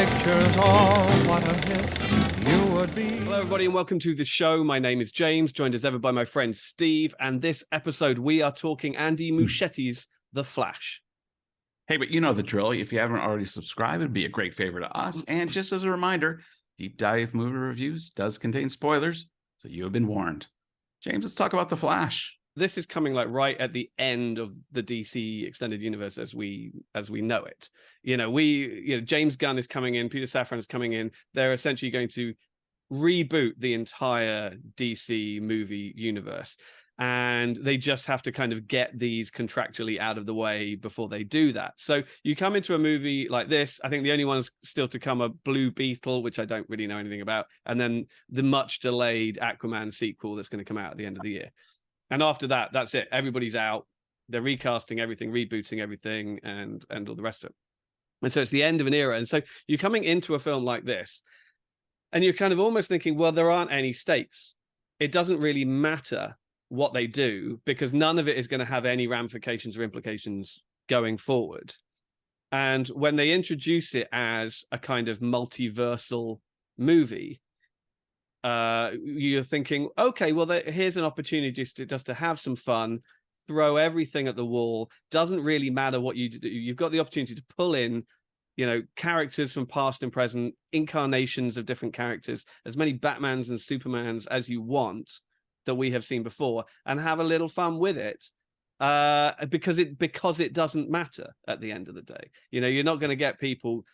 pictures, oh, what a hit you would be. Hello, everybody, and welcome to the show. My name is James, joined as ever by my friend Steve, and this episode we are talking Andy Muschietti's The Flash. Hey, but you know the drill. If you haven't already subscribed, it'd be a great favor to us. And just as a reminder, Deep Dive Movie Reviews does contain spoilers, so you have been warned. James, let's talk about The Flash. This is coming like right at the end of the DC extended universe as we know it. James Gunn is coming in, Peter Safran is coming in. They're essentially going to reboot the entire DC movie universe. And they just have to kind of get these contractually out of the way before they do that. So you come into a movie like this. I think the only one's still to come are Blue Beetle, which I don't really know anything about, and then the much delayed Aquaman sequel that's going to come out at the end of the year. And after that, that's it. Everybody's out. They're recasting everything, rebooting everything, and all the rest of it. And so it's the end of an era. And so you're coming into a film like this, and you're kind of almost thinking, well, there aren't any stakes. It doesn't really matter what they do, because none of it is going to have any ramifications or implications going forward. And when they introduce it as a kind of multiversal movie, you're thinking, okay, well, here's an opportunity just to have some fun, throw everything at the wall. Doesn't really matter what you do. You've got the opportunity to pull in, characters from past and present, incarnations of different characters, as many Batmans and Supermans as you want that we have seen before, and have a little fun with it, because it doesn't matter at the end of the day. You're not going to get people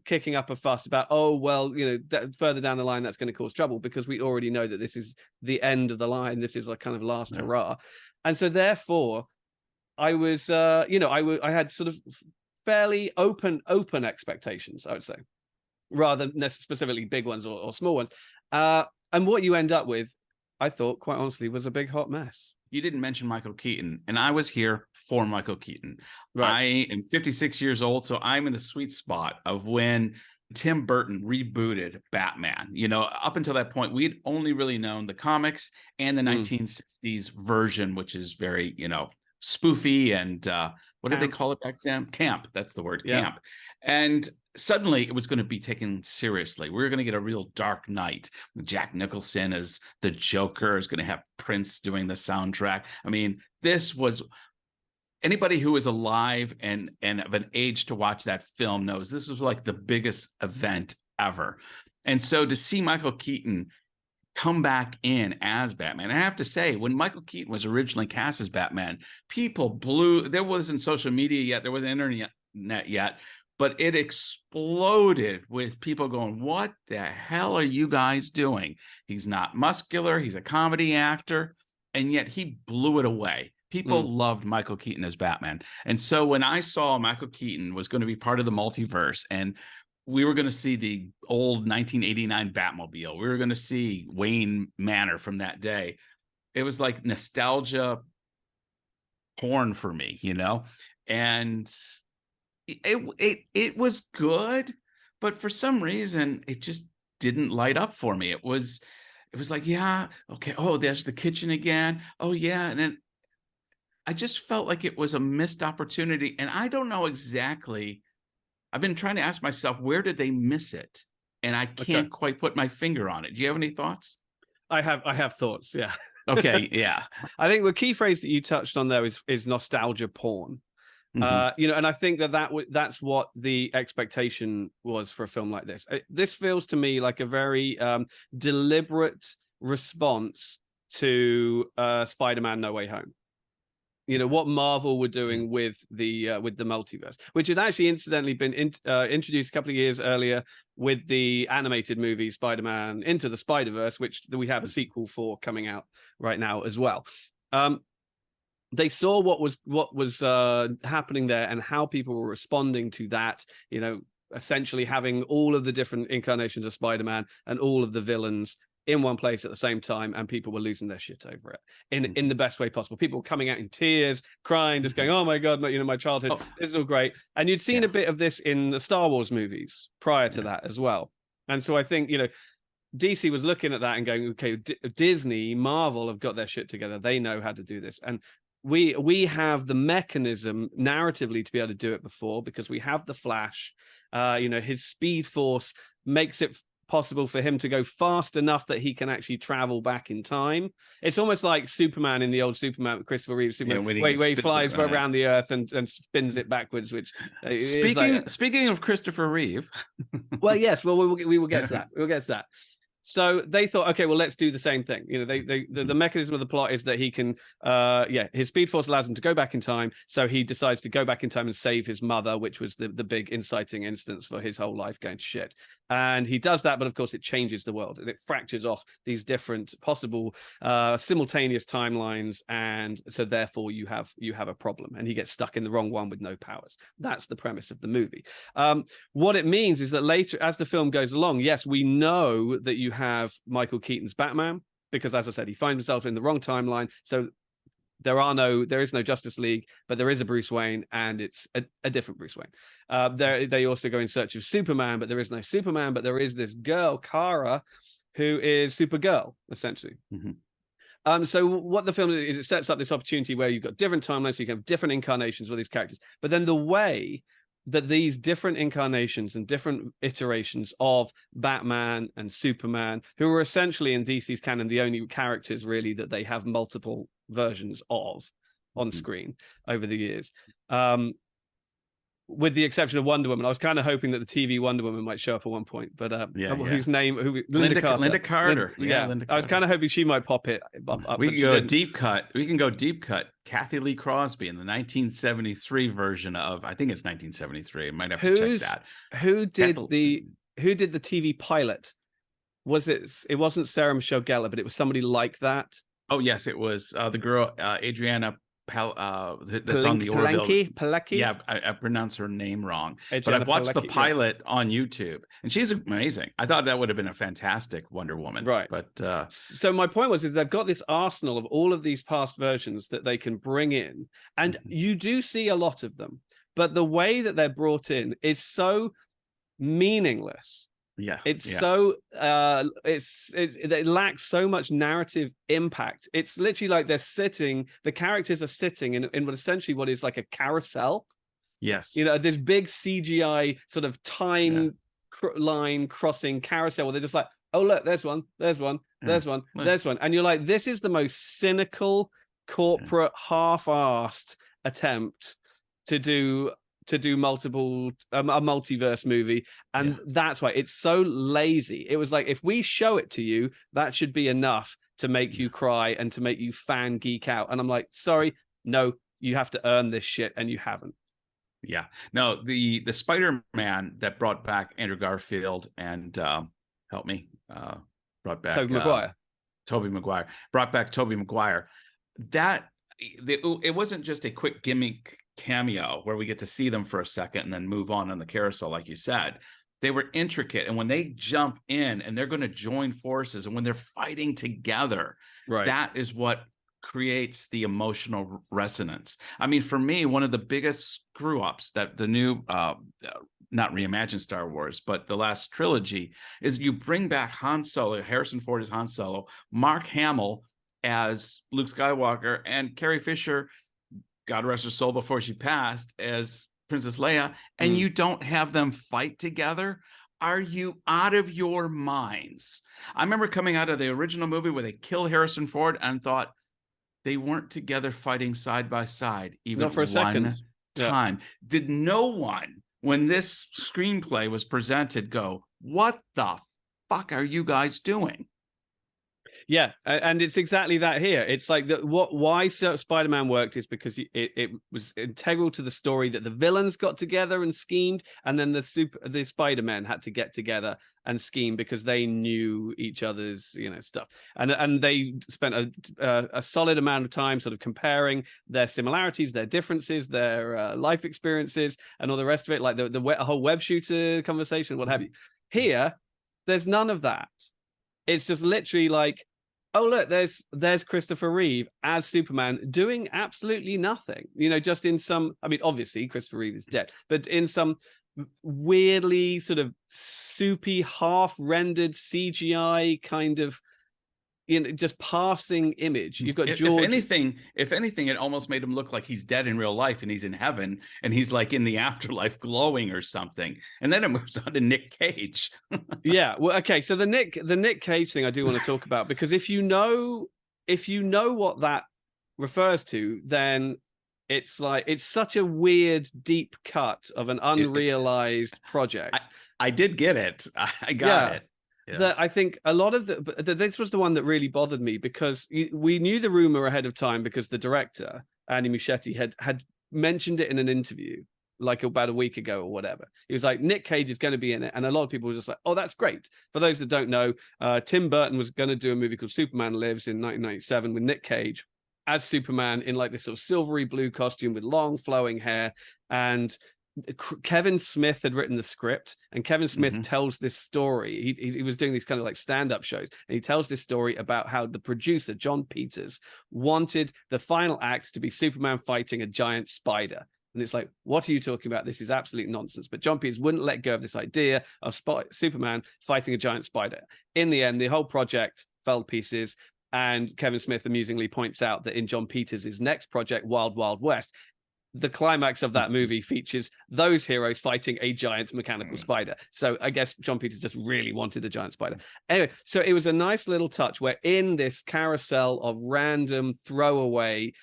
kicking up a fuss about, further down the line that's going to cause trouble, because we already know that this is the end of the line. This is a kind of last hurrah. And so therefore I was I had sort of fairly open expectations, I would say, rather than specifically big ones or small ones. And what you end up with, I thought, quite honestly, was a big hot mess. You didn't mention Michael Keaton, and I was here for Michael Keaton. Right. I am 56 years old, so I'm in the sweet spot of when Tim Burton rebooted Batman. Up until that point, we'd only really known the comics and the 1960s version, which is very, spoofy and what did they call it back then? Camp. That's the word, camp. And suddenly it was going to be taken seriously. We were going to get a real Dark Knight. Jack Nicholson as the Joker, is going to have Prince doing the soundtrack. I mean, this was, anybody who is alive and of an age to watch that film knows this was like the biggest event ever. And so to see Michael Keaton come back in as Batman, and I have to say, when Michael Keaton was originally cast as Batman, people blew. There wasn't social media yet, there wasn't internet yet, but it exploded with people going, what the hell are you guys doing? He's not muscular, he's a comedy actor, and yet he blew it away. People loved Michael Keaton as Batman. And so when I saw Michael Keaton was going to be part of the multiverse, and we were going to see the old 1989 Batmobile, we were going to see Wayne Manor from that day, it was like nostalgia porn for me, and it was good, but for some reason it just didn't light up for me. It was like, yeah, okay, oh, there's the kitchen again, oh yeah, and then I just felt like it was a missed opportunity. And I don't know exactly, I've been trying to ask myself, where did they miss it? And I can't quite put my finger on it. Do you have any thoughts? I have thoughts, yeah. Okay, yeah. I think the key phrase that you touched on there is nostalgia porn. And I think that's what the expectation was for a film like this. This feels to me like a very deliberate response to Spider-Man No Way Home. What Marvel were doing with the multiverse, which had actually incidentally been introduced a couple of years earlier with the animated movie Spider-Man Into the Spider-Verse, which we have a sequel for coming out right now as well. They saw what was happening there and how people were responding to that. Essentially having all of the different incarnations of Spider-Man and all of the villains in one place at the same time, and people were losing their shit over it in the best way possible. People were coming out in tears, crying, just going, "Oh my god, my childhood! This is all great." And you'd seen a bit of this in the Star Wars movies prior to that as well. And so I think DC was looking at that and going, "Okay, Disney, Marvel have got their shit together. They know how to do this." And we have the mechanism narratively to be able to do it before, because we have the Flash. His speed force makes it possible for him to go fast enough that he can actually travel back in time. It's almost like Superman in the old Superman, Christopher Reeve Superman, where he flies around the earth and spins it backwards. Which speaking of Christopher Reeve, well, yes, well we will get to that. We'll get to that. So they thought, okay, well, let's do the same thing. The mechanism of the plot is that he can, his speed force allows him to go back in time. So he decides to go back in time and save his mother, which was the big inciting instance for his whole life going to shit. And he does that, but of course it changes the world and it fractures off these different possible simultaneous timelines, and so therefore you have a problem, and he gets stuck in the wrong one with no powers. That's the premise of the movie. What it means is that later, as the film goes along, yes, we know that you have Michael Keaton's Batman, because as I said, he finds himself in the wrong timeline. So there is no Justice League, but there is a Bruce Wayne, and it's a different Bruce Wayne. They also go in search of Superman, but there is no Superman, but there is this girl, Kara, who is Supergirl, essentially. Mm-hmm. So what the film is, it sets up this opportunity where you've got different timelines, so you can have different incarnations of these characters. But then the way that these different incarnations and different iterations of Batman and Superman, who are essentially in DC's canon the only characters really that they have multiple versions of on screen over the years, with the exception of Wonder Woman. I was kind of hoping that the TV Wonder Woman might show up at one point, but whose name? Linda Carter. Linda I was kind of hoping she might pop up. We can go deep cut. We can go deep cut. Kathy Lee Crosby in the 1973 version of, I think it's 1973. I might have to check that. Who did the TV pilot? It wasn't Sarah Michelle Gellar, but it was somebody like that. Oh yes, it was the girl Adriana that's on the Orville. Palecki? Yeah, I pronounce her name wrong. But I've watched the pilot on YouTube, and she's amazing. I thought that would have been a fantastic Wonder Woman. Right. But so my point was, is they've got this arsenal of all of these past versions that they can bring in, and you do see a lot of them, but the way that they're brought in is so meaningless. Yeah, so it lacks so much narrative impact. It's literally like the characters are sitting in what essentially what is like a carousel. Yes, this big CGI sort of time line crossing carousel where they're just like, oh look, there's one, there's one, there's one, there's one, and you're like, this is the most cynical corporate half-assed attempt to do multiple a multiverse movie, and that's why it's so lazy. It was like, if we show it to you, that should be enough to make you cry and to make you fan geek out. And I'm like, sorry, no, you have to earn this shit, and you haven't. Yeah, no, the Spider-Man that brought back Andrew Garfield and help me, brought back Tobey Maguire, brought back Tobey Maguire. It wasn't just a quick gimmick cameo where we get to see them for a second and then move on the carousel, like you said. They were intricate, and when they jump in and they're going to join forces, and when they're fighting together, that is what creates the emotional resonance. I mean, for me, one of the biggest screw ups that the new not reimagined Star Wars, but the last trilogy, is you bring back Han Solo, Harrison Ford as Han Solo, Mark Hamill as Luke Skywalker, and Carrie Fisher, God rest her soul before she passed, as Princess Leia, and you don't have them fight together. Are you out of your minds? I remember coming out of the original movie where they kill Harrison Ford and thought they weren't together fighting side by side even for a second time. Did no one, when this screenplay was presented, go, what the fuck are you guys doing? Yeah, and it's exactly that here. It's like why Spider-Man worked is because it was integral to the story that the villains got together and schemed, and then the Spider-Men had to get together and scheme because they knew each other's stuff, and they spent a solid amount of time sort of comparing their similarities, their differences, their life experiences, and all the rest of it, like the whole web shooter conversation, what have you. Here, there's none of that. It's just literally like, oh look, there's Christopher Reeve as Superman doing absolutely nothing. Just in some, I mean, obviously Christopher Reeve is dead, but in some weirdly sort of soupy, half-rendered CGI kind of just passing image. You've got If George. if anything, it almost made him look like he's dead in real life and he's in heaven and he's like in the afterlife glowing or something. And then it moves on to Nick Cage. Yeah. Well, okay. So the Nick Cage thing I do want to talk about, because if you know what that refers to, then it's like, it's such a weird deep cut of an unrealized project. I did get it. I got it. Yeah. That I think a lot of this was the one that really bothered me, because we knew the rumor ahead of time, because the director Andy Muschietti had mentioned it in an interview like about a week ago or whatever. He was like, Nick Cage is going to be in it, and a lot of people were just like, oh, that's great. For those that don't know, Tim Burton was going to do a movie called Superman Lives in 1997 with Nick Cage as Superman in like this sort of silvery blue costume with long flowing hair, and Kevin Smith had written the script, and Kevin Smith tells this story. He was doing these kind of like stand-up shows, and he tells this story about how the producer John Peters wanted the final act to be Superman fighting a giant spider. And it's like, what are you talking about? This is absolute nonsense. But John Peters wouldn't let go of this idea of Superman fighting a giant spider. In the end, the whole project fell to pieces. And Kevin Smith amusingly points out that in John Peters' next project, Wild Wild West, the climax of that movie features those heroes fighting a giant mechanical spider. So I guess John Peters just really wanted a giant spider. Anyway, so it was a nice little touch where in this carousel of random throwaway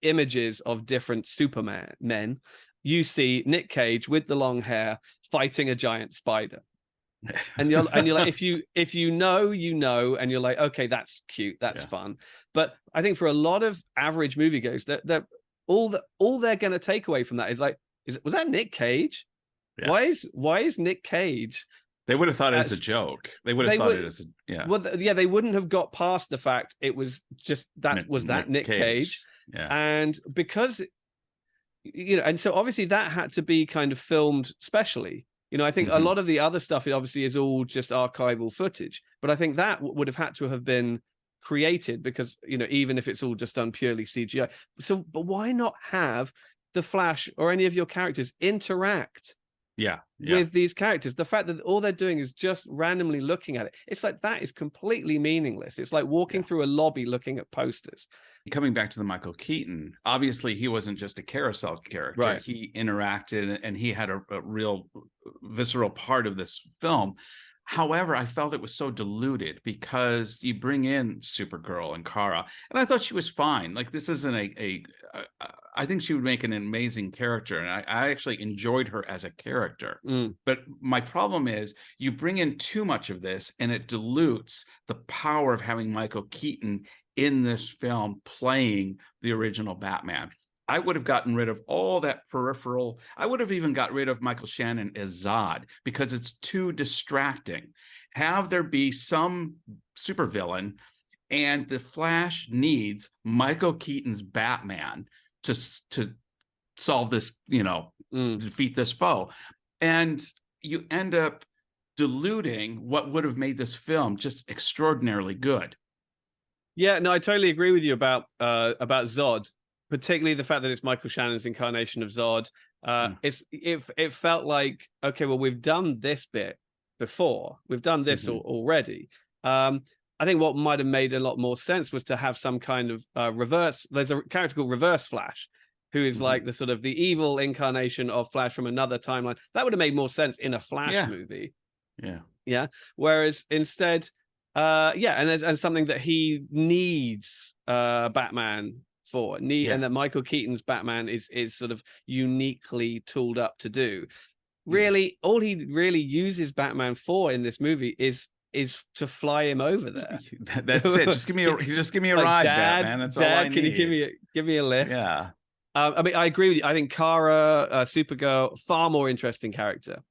images of different Superman men, you see Nick Cage with the long hair fighting a giant spider. And you're like, if you know, you know, and you're like, okay, that's cute, that's fun. But I think for a lot of average moviegoers, that all they're going to take away from that is like, was that Nick Cage? Yeah. Why is Nick Cage? They would have thought it as a joke. They would have thought it as a Well, they wouldn't have got past the fact it was just that Nick Cage. Yeah. And because and so obviously that had to be kind of filmed specially. I think a lot of the other stuff, it obviously is all just archival footage, but I think that would have had to have been created, because even if it's all just done purely CGI. So, but why not have the Flash or any of your characters interact with these characters? The fact that all they're doing is just randomly looking at it, it's like that is completely meaningless. It's like walking through a lobby looking at posters. Coming back to the Michael Keaton, obviously he wasn't just a carousel character. Right. He interacted and he had a real visceral part of this film. However, I felt it was so diluted, because you bring in Supergirl and Kara, and I thought she was fine. Like, this isn't I think she would make an amazing character, and I actually enjoyed her as a character. But my problem is you bring in too much of this, and it dilutes the power of having Michael Keaton in this film playing the original Batman. I would have gotten rid of all that peripheral. I would have even got rid of Michael Shannon as Zod, because it's too distracting. Have there be some supervillain, and the Flash needs Michael Keaton's Batman to solve this, defeat this foe. And you end up diluting what would have made this film just extraordinarily good. Yeah, no, I totally agree with you about Zod. Particularly the fact that it's Michael Shannon's incarnation of Zod. It felt like, okay, well, we've done this bit before. We've done this already. I think what might have made a lot more sense was to have some kind of reverse. There's a character called Reverse Flash, who is like the sort of the evil incarnation of Flash from another timeline. That would have made more sense in a Flash movie. Yeah. Whereas instead, and something that he needs Batman for, and that Michael Keaton's Batman is sort of uniquely tooled up to do. Really, all he really uses Batman for in this movie is to fly him over there. That's it. Just give me a like, ride, Dad, Batman. That's Dad, all I need. Can you give me a lift? Yeah. I mean, I agree with you. I think Kara, Supergirl, far more interesting character.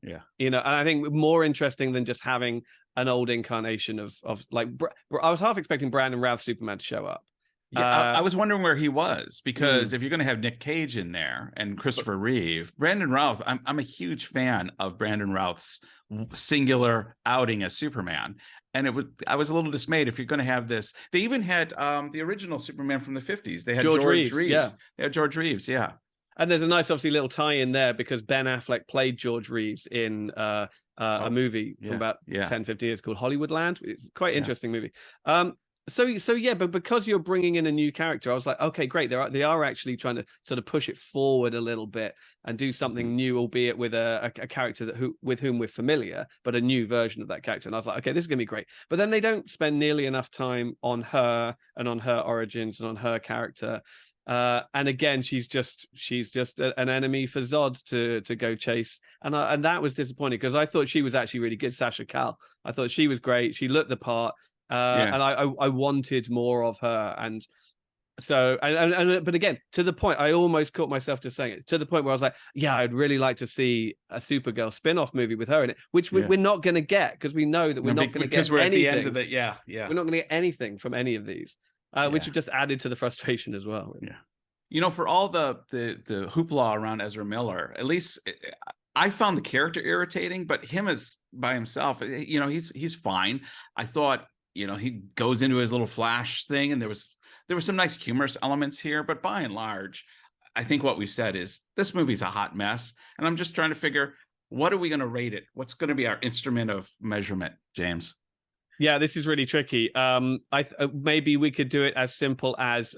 Yeah. And I think more interesting than just having an old incarnation of like. I was half expecting Brandon Routh Superman to show up. Yeah, I was wondering where he was, because if you're going to have Nick Cage in there and Christopher Reeve, Brandon Routh, I'm a huge fan of Brandon Routh's singular outing as Superman. And I was a little dismayed if you're going to have this. They even had the original Superman from the 50s. They had George Reeves. Yeah. They had George Reeves. Yeah. And there's a nice, obviously, little tie-in there because Ben Affleck played George Reeves in a movie from about 10, 15 years called Hollywoodland. It's quite interesting movie. So yeah, but because you're bringing in a new character, I was like, okay, great. They are actually trying to sort of push it forward a little bit and do something new, albeit with a character with whom we're familiar, but a new version of that character. And I was like, okay, this is gonna be great. But then they don't spend nearly enough time on her and on her origins and on her character. And again, she's just an enemy for Zod to go chase, and that was disappointing because I thought she was actually really good. Sasha Calle, I thought she was great. She looked the part, and I wanted more of her. And so, but again, to the point, I almost caught myself just saying it to the point where I was like, yeah, I'd really like to see a Supergirl spin-off movie with her in it, which we're not going to get because we know that we're not going to get because we're anything. At the end of it. We're not going to get anything from any of these. Which have just added to the frustration as well. Yeah. You know, for all the hoopla around Ezra Miller, at least I found the character irritating, but him as by himself, you know, he's fine. I thought, you know, he goes into his little Flash thing, and there was some nice humorous elements here, but by and large, I think what we said is this movie's a hot mess, and I'm just trying to figure, what are we going to rate it? What's going to be our instrument of measurement, James? Yeah, this is really tricky. Maybe we could do it as simple as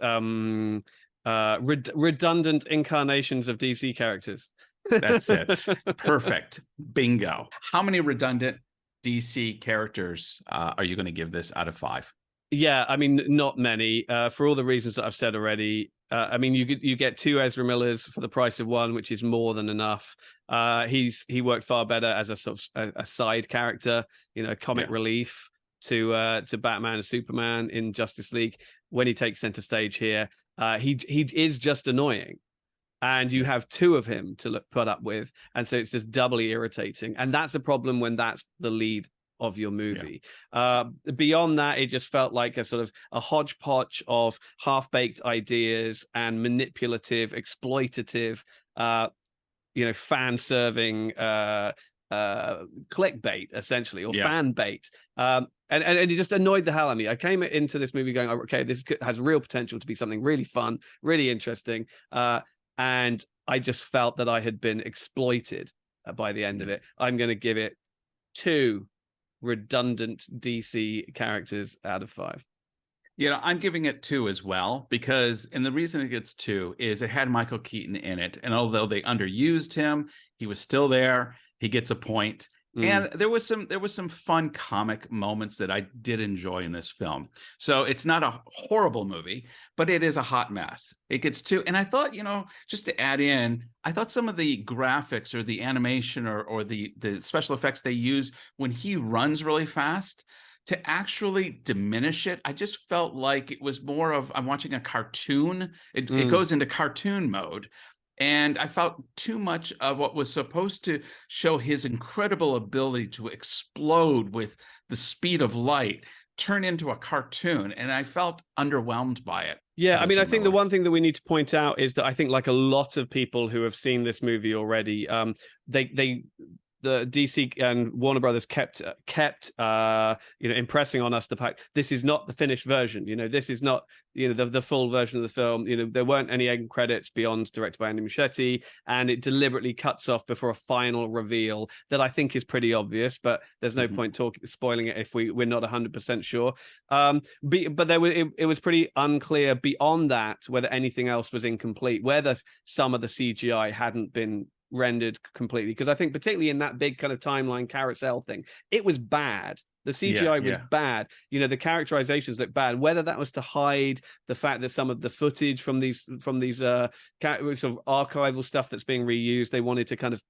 redundant incarnations of DC characters. That's it. Perfect. Bingo. How many redundant DC characters are you going to give this out of 5? Yeah, I mean, not many. For all the reasons that I've said already. I mean, you get 2 Ezra Millers for the price of 1, which is more than enough. He worked far better as a sort of a side character, you know, comic relief to Batman and Superman in Justice League. When he takes center stage here, he is just annoying, and you have 2 of him to put up with, and so it's just doubly irritating. And that's a problem when that's the lead of your movie. Beyond that, it just felt like a sort of a hodgepodge of half-baked ideas and manipulative, exploitative, fan-serving clickbait, essentially, or fan bait. And it just annoyed the hell out of me. I came into this movie going, okay, this has real potential to be something really fun, really interesting. And I just felt that I had been exploited by the end of it. I'm going to give it 2 redundant DC characters out of 5. You know, I'm giving it 2 as well, because, and the reason it gets 2 is it had Michael Keaton in it. And although they underused him, he was still there. He gets a point. And there was some fun comic moments that I did enjoy in this film. So it's not a horrible movie, but it is a hot mess. It gets 2. And I thought, you know, just to add in, I thought some of the graphics or the animation or the special effects they use when he runs really fast, to actually diminish it, I just felt like it was more of, I'm watching a cartoon. It goes into cartoon mode. And I felt too much of what was supposed to show his incredible ability to explode with the speed of light turn into a cartoon. And I felt underwhelmed by it. Yeah, I mean, I think the one thing that we need to point out is that I think, like a lot of people who have seen this movie already, the DC and Warner Brothers kept impressing on us the fact this is not the finished version. You know, this is not, you know, the full version of the film. You know, there weren't any end credits beyond directed by Andy Muschietti, and it deliberately cuts off before a final reveal that I think is pretty obvious, but there's no point spoiling it if we're not 100% sure. But it was pretty unclear beyond that whether anything else was incomplete, whether some of the CGI hadn't been rendered completely, because I think particularly in that big kind of timeline carousel thing, it was bad. The CGI was bad. You know, the characterizations looked bad. Whether that was to hide the fact that some of the footage from these sort of archival stuff that's being reused, they wanted to kind of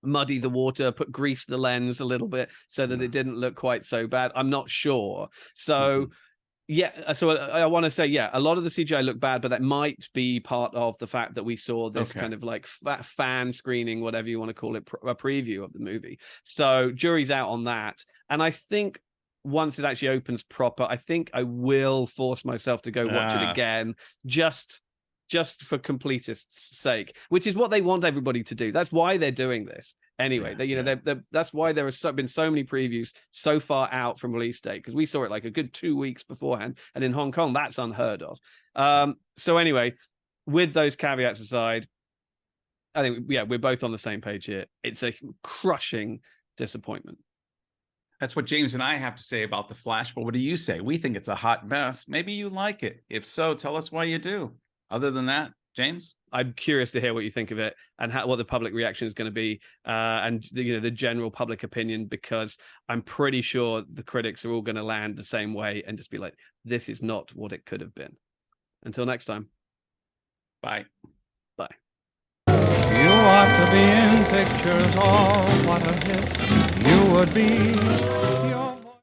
muddy the water, grease the lens a little bit so that it didn't look quite so bad. I'm not sure. So yeah, so I want to say, a lot of the CGI looked bad, but that might be part of the fact that we saw this kind of like fan screening, whatever you want to call it, a preview of the movie. So jury's out on that. And I think once it actually opens proper, I think I will force myself to go watch it again, just for completist's sake, which is what they want everybody to do. That's why they're doing this. Anyway, that's why there have been so many previews so far out from release date, because we saw it like a good 2 weeks beforehand, and in Hong Kong that's unheard of. So anyway, with those caveats aside, I think, yeah, we're both on the same page here. It's a crushing disappointment. That's what James and I have to say about The Flash. But what do you say? We think it's a hot mess. Maybe you like it. If so, tell us why you do. Other than that, James? I'm curious to hear what you think of it and what the public reaction is going to be, and the general public opinion, because I'm pretty sure the critics are all going to land the same way and just be like, this is not what it could have been. Until next time. Bye. Bye. You ought to be in pictures, oh, what a hit you would be.